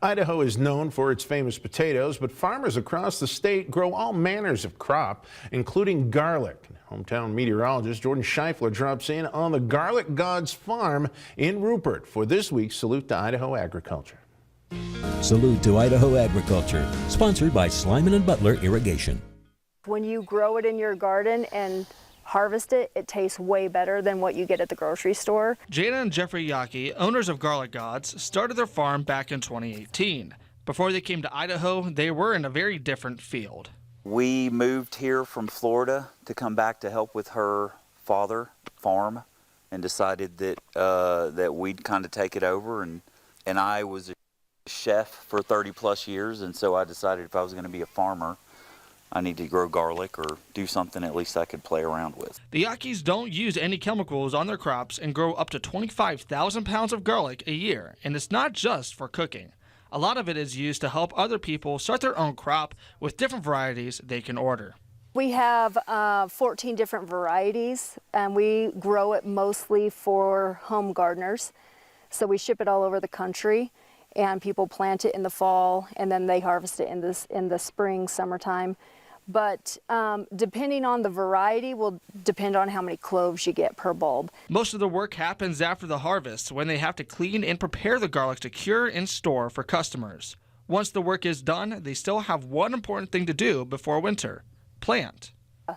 Idaho is known for its famous potatoes, but farmers across the state grow all manners of crop, including garlic. Hometown meteorologist Jordan Scheifler drops in on the Garlic God's farm in Rupert for this week's Salute to Idaho Agriculture. Salute to Idaho Agriculture, sponsored by Slyman & Butler Irrigation. When you grow it in your garden and harvest it, it tastes way better than what you get at the grocery store. Jana and Jeffrey Yockey, owners of Garlic Gods, started their farm back in 2018. Before they came to Idaho, they were in a very different field. We moved here from Florida to come back to help with her father farm, and decided that that we'd kind of take it over. And I was a chef for 30 plus years, and so I decided if I was going to be a farmer, I need to grow garlic or do something at least I could play around with. The Yockeys don't use any chemicals on their crops and grow up to 25,000 pounds of garlic a year, and it's not just for cooking. A lot of it is used to help other people start their own crop with different varieties they can order. We have 14 different varieties, and we grow it mostly for home gardeners. So we ship it all over the country, and people plant it in the fall, and then they harvest it in the spring, summertime. But depending on the variety will depend on how many cloves you get per bulb. Most of the work happens after the harvest, when they have to clean and prepare the garlic to cure and store for customers. Once the work is done, they still have one important thing to do before winter: plant.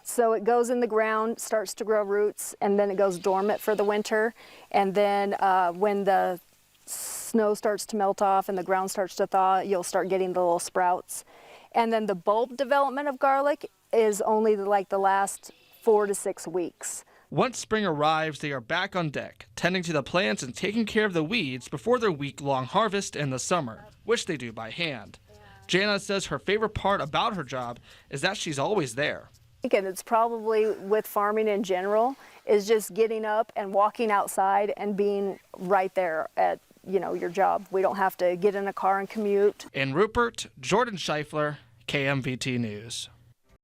So it goes in the ground, starts to grow roots, and then it goes dormant for the winter. And then when the snow starts to melt off and the ground starts to thaw, you'll start getting the little sprouts. And then the bulb development of garlic is only like the last 4 to 6 weeks. Once spring arrives, they are back on deck, tending to the plants and taking care of the weeds before their week-long harvest in the summer, which they do by hand. Jana says her favorite part about her job is that she's always there. And it's probably with farming in general, is just getting up and walking outside and being right there at your job. We don't have to get in a car and commute. In Rupert, Jordan Scheifler, KMVT News.